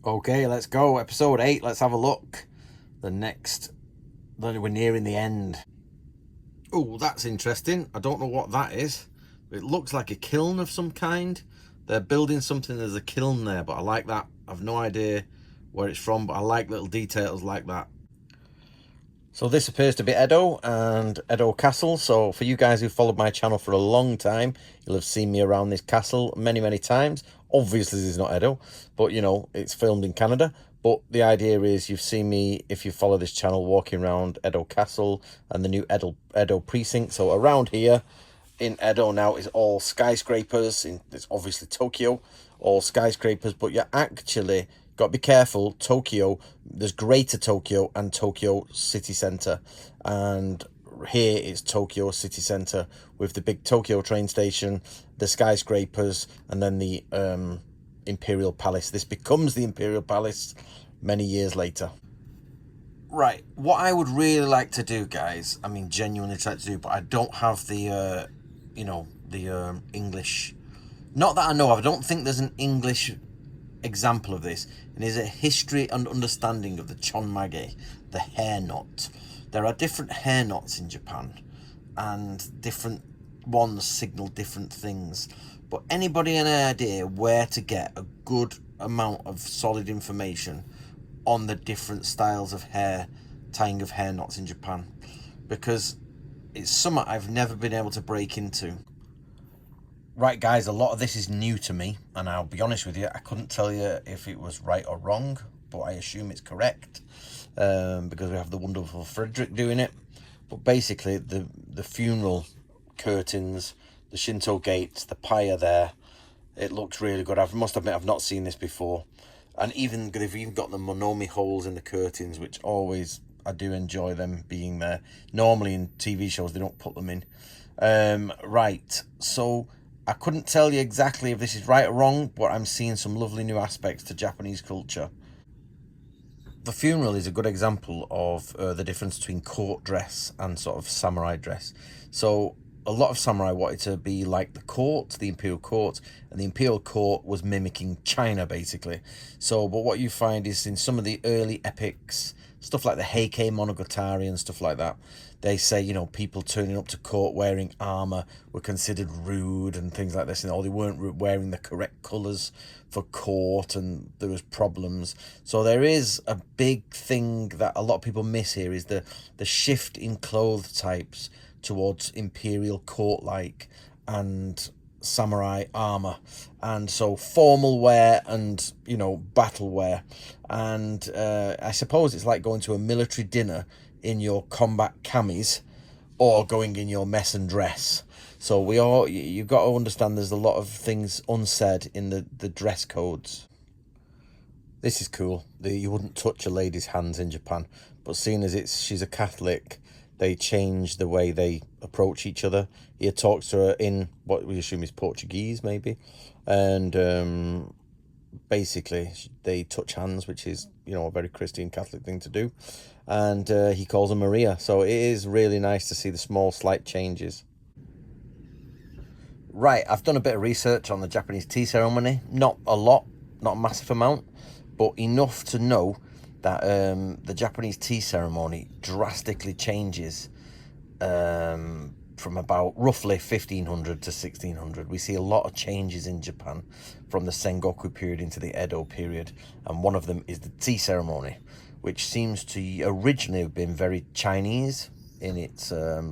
Okay, let's go. Episode 8, let's have a look. We're nearing the end. Oh, that's interesting. I don't know what that is. It looks like a kiln of some kind. They're building something as a kiln there, but I like that. I've no idea where it's from, but I like little details like that. So this appears to be Edo and Edo Castle. So for you guys who followed my channel for a long time, you'll have seen me around this castle many, many times. Obviously, this is not Edo, but you know, it's filmed in Canada. But the idea is you've seen me, if you follow this channel, walking around Edo Castle and the new Edo precinct. So around here in Edo now is all skyscrapers. It's obviously Tokyo, all skyscrapers, but you're actually got to be careful. Tokyo, there's Greater Tokyo and Tokyo City Centre, and here is Tokyo City Centre with the big Tokyo train station, the skyscrapers, and then the Imperial Palace. This becomes the Imperial Palace many years later. Right, what I would really like to do, guys, I mean, genuinely try to do, but I don't have the, English. Not that I know of, I don't think there's an English example of this, and is a history and understanding of the chonmage, the hair knot. There are different hair knots in Japan, and different ones signal different things. But anybody an idea where to get a good amount of solid information on the different styles of hair, tying of hair knots in Japan? Because it's something I've never been able to break into. Right, guys, a lot of this is new to me, and I'll be honest with you, I couldn't tell you if it was right or wrong, but I assume it's correct, because we have the wonderful Frederick doing it. But basically, the funeral curtains, the Shinto gates, the pyre there, it looks really good. I must admit, I've not seen this before. And they've even got the Monomi holes in the curtains, which always, I do enjoy them being there. Normally in TV shows, they don't put them in. Right, so I couldn't tell you exactly if this is right or wrong, but I'm seeing some lovely new aspects to Japanese culture. The funeral is a good example of the difference between court dress and sort of samurai dress. So a lot of samurai wanted to be like the court, the imperial court, and the imperial court was mimicking China, basically. So, but what you find is in some of the early epics, stuff like the Heike Monogatari and stuff like that, they say, you know, people turning up to court wearing armor were considered rude and things like this, and or they weren't wearing the correct colors for court, and there was problems. So there is a big thing that a lot of people miss here, is the shift in clothes types towards imperial court-like and samurai armor, and so formal wear and, you know, battle wear. And I suppose it's like going to a military dinner in your combat camis or going in your mess and dress. So you've got to understand there's a lot of things unsaid in the dress codes. This is cool. You wouldn't touch a lady's hands in Japan, but seeing as she's a Catholic, they change the way they approach each other. He talks to her in what we assume is Portuguese, maybe, and basically they touch hands, which is, you know, a very Christian Catholic thing to do. And he calls her Maria. So it is really nice to see the small, slight changes. Right, I've done a bit of research on the Japanese tea ceremony. Not a lot, not a massive amount, but enough to know that the Japanese tea ceremony drastically changes from about roughly 1500 to 1600. We see a lot of changes in Japan from the Sengoku period into the Edo period, and one of them is the tea ceremony, which seems to originally have been very Chinese in its, a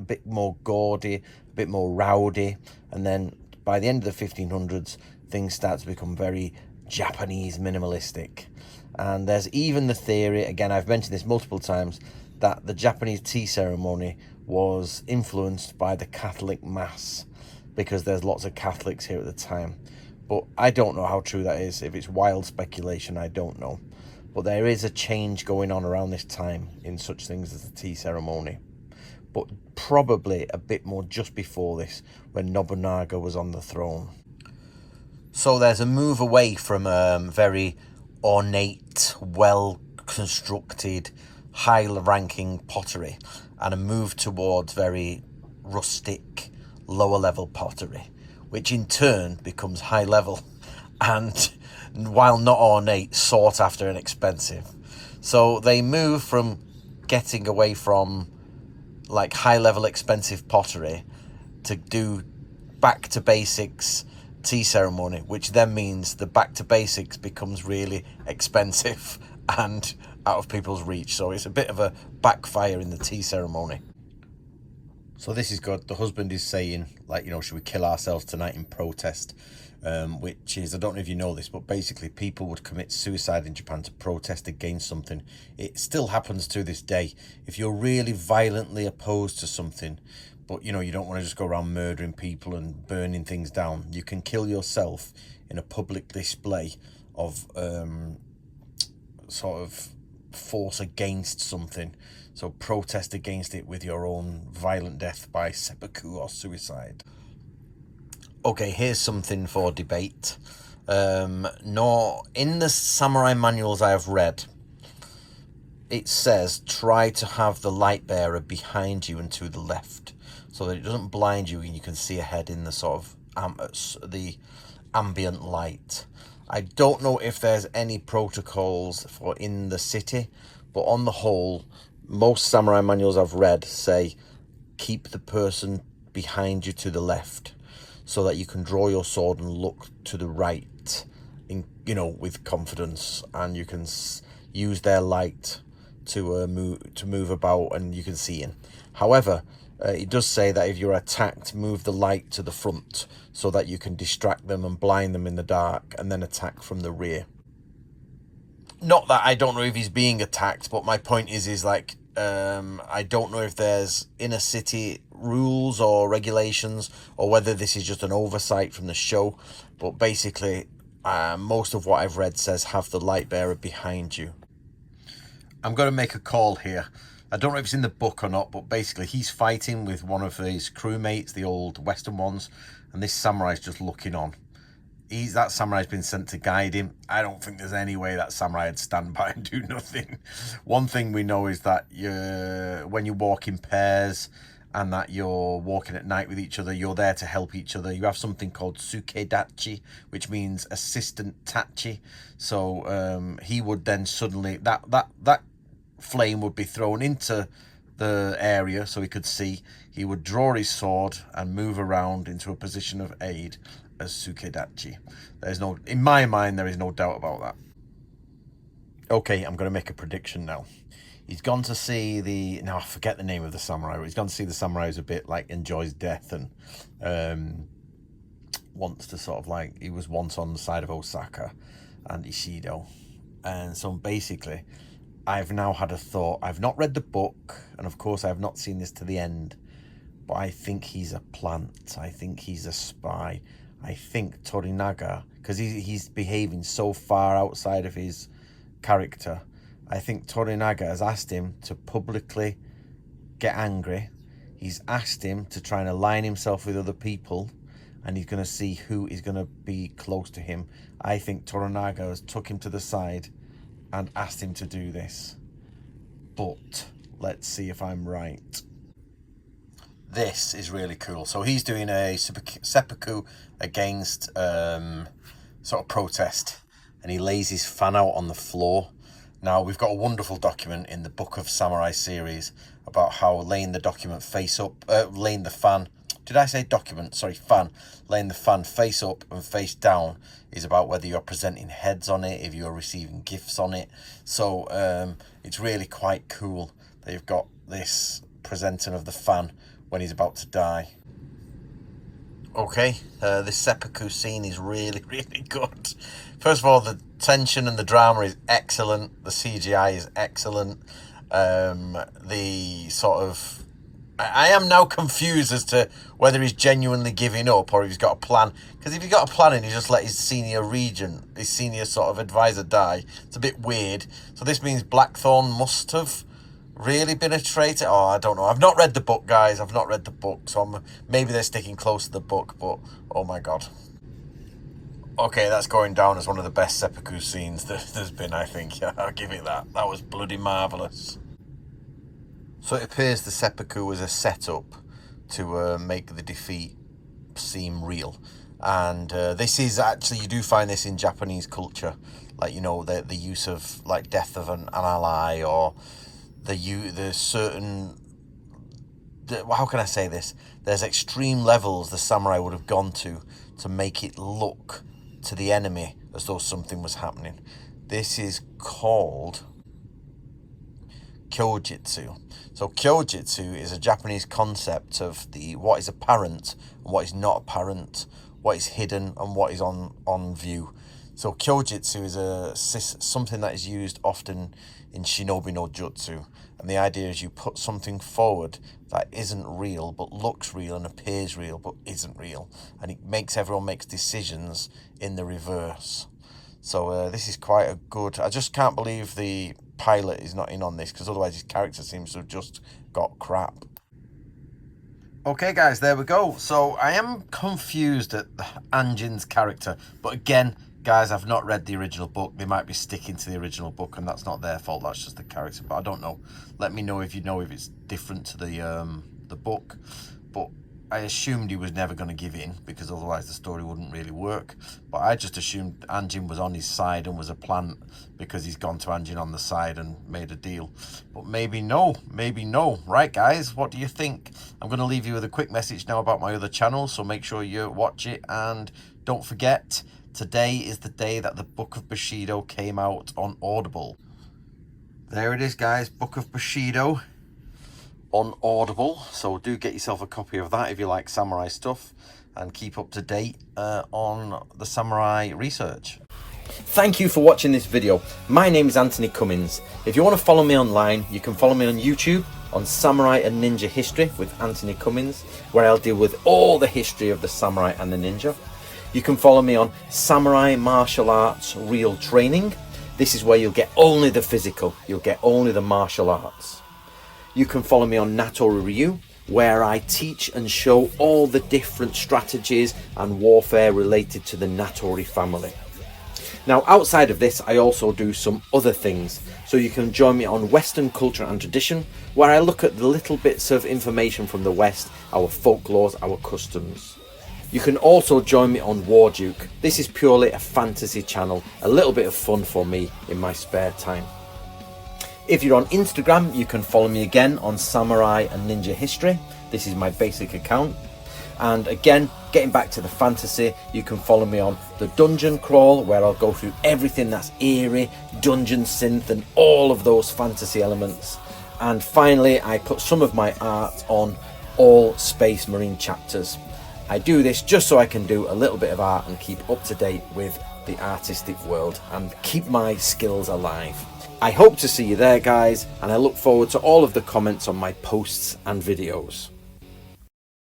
bit more gaudy, a bit more rowdy, and then by the end of the 1500s, things start to become very Japanese minimalistic. And there's even the theory, again, I've mentioned this multiple times, that the Japanese tea ceremony was influenced by the Catholic Mass, because there's lots of Catholics here at the time. But I don't know how true that is. If it's wild speculation, I don't know. But there is a change going on around this time in such things as the tea ceremony. But probably a bit more just before this, when Nobunaga was on the throne. So there's a move away from very ornate, well-constructed, high-ranking pottery, and a move towards very rustic, lower-level pottery, which in turn becomes high-level. And while not ornate, sought after and expensive. So they move from getting away from like high level expensive pottery to do back to basics tea ceremony, which then means the back to basics becomes really expensive and out of people's reach. So it's a bit of a backfire in the tea ceremony. So this is good. The husband is saying, like, you know, should we kill ourselves tonight in protest? Which is, I don't know if you know this, but basically people would commit suicide in Japan to protest against something. It still happens to this day. If you're really violently opposed to something, but, you know, you don't want to just go around murdering people and burning things down, you can kill yourself in a public display of sort of force against something. So protest against it with your own violent death by seppuku or suicide. Okay, here's something for debate. No, in the samurai manuals I have read, it says try to have the light bearer behind you and to the left, so that it doesn't blind you and you can see ahead in the sort of the ambient light. I don't know if there's any protocols for in the city, but on the whole, most samurai manuals I've read say keep the person behind you to the left, so that you can draw your sword and look to the right, in, you know, with confidence, and you can use their light to move about, and you can see in. However, it does say that if you're attacked, move the light to the front so that you can distract them and blind them in the dark, and then attack from the rear. Not that I don't know if he's being attacked, but my point is like, I don't know if there's inner city rules or regulations, or whether this is just an oversight from the show. But basically, most of what I've read says have the light bearer behind you. I'm going to make a call here. I don't know if it's in the book or not, but basically he's fighting with one of his crewmates, the old Western ones, and this samurai's just looking on. That samurai's been sent to guide him. I don't think there's any way that samurai would stand by and do nothing. One thing we know is that when you walk in pairs and that you're walking at night with each other, you're there to help each other. You have something called sukedachi, which means assistant tachi. So he would then suddenly, that flame would be thrown into the area so he could see. He would draw his sword and move around into a position of aid as sukedachi. There's no, in my mind, there is no doubt about that. Okay, I'm going to make a prediction now. He's gone to see the, now I forget the name of the samurai, but he's gone to see the samurai who's a bit like enjoys death and wants to sort of like, he was once on the side of Osaka and Ishido. And so basically, I've now had a thought. I've not read the book, and of course I have not seen this to the end, but I think he's a plant. I think he's a spy. I think Torinaga, because he's behaving so far outside of his character, I think Torinaga has asked him to publicly get angry. He's asked him to try and align himself with other people, and he's going to see who is going to be close to him. I think Torinaga has took him to the side and asked him to do this. But let's see if I'm right. This is really cool. So he's doing a seppuku against sort of protest, and he lays his fan out on the floor. Now, we've got a wonderful document in the Book of Samurai series about how laying the document face up, laying the fan, did I say document? Sorry, fan. Laying the fan face up and face down is about whether you're presenting heads on it, if you're receiving gifts on it. So it's really quite cool that you've got this presenting of the fan when he's about to die. Okay, this seppuku scene is really, really good. First of all, the tension and the drama is excellent. The CGI is excellent. The sort of... I am now confused as to whether he's genuinely giving up or if he's got a plan. Because if he's got a plan and he just let his senior regent, his senior sort of advisor die, it's a bit weird. So this means Blackthorn must have really been a traitor. Oh, I don't know. I've not read the book, guys. I've not read the book. So maybe they're sticking close to the book, but oh my God. Okay, that's going down as one of the best seppuku scenes there's been, I think. Yeah, I'll give it that. That was bloody marvellous. So it appears the seppuku was a setup to make the defeat seem real. And this is actually, you do find this in Japanese culture, like, you know, the use of like death of an ally, or the certain, how can I say this? There's extreme levels the samurai would have gone to make it look to the enemy as though something was happening. This is called Kyojitsu. So Kyojitsu is a Japanese concept of what is apparent and what is not apparent, what is hidden and what is on view. So Kyojitsu is something that is used often in Shinobi no Jutsu, and the idea is you put something forward that isn't real but looks real and appears real but isn't real, and it makes everyone makes decisions in the reverse. So this is quite a good. I just can't believe the pilot is not in on this, because otherwise his character seems to have just got crap. Okay guys, there we go. So I am confused at Anjin's character, but again guys, I've not read the original book. They might be sticking to the original book, and that's not their fault, that's just the character. But I don't know. Let me know if you know if it's different to the book. But I assumed he was never going to give in, because otherwise the story wouldn't really work. But I just assumed Anjin was on his side and was a plant, because he's gone to Anjin on the side and made a deal. But maybe no, maybe no. Right guys, what do you think? I'm going to leave you with a quick message now about my other channel, so make sure you watch it, and don't forget, today is the day that the Book of Bushido came out on Audible. There it is guys, Book of Bushido on Audible. So do get yourself a copy of that if you like samurai stuff, and keep up to date on the samurai research. Thank you for watching this video. My name is Anthony Cummins. If you want to follow me online, you can follow me on YouTube on Samurai and Ninja History with Anthony Cummins, where I'll deal with all the history of the samurai and the ninja. You can follow me on Samurai Martial Arts Real Training. This is where you'll get only the physical, you'll get only the martial arts. You can follow me on Natori Ryu, where I teach and show all the different strategies and warfare related to the Natori family. Now outside of this, I also do some other things, so you can join me on Western Culture and Tradition, where I look at the little bits of information from the West, our folklores, our customs. You can also join me on Warduke. This is purely a fantasy channel, a little bit of fun for me in my spare time. If you're on Instagram, you can follow me again on Samurai and Ninja History. This is my basic account. And again, getting back to the fantasy, you can follow me on the Dungeon Crawl, where I'll go through everything that's eerie, dungeon synth, and all of those fantasy elements. And finally, I put some of my art on all Space Marine chapters. I do this just so I can do a little bit of art and keep up to date with the artistic world and keep my skills alive. I hope to see you there guys, and I look forward to all of the comments on my posts and videos.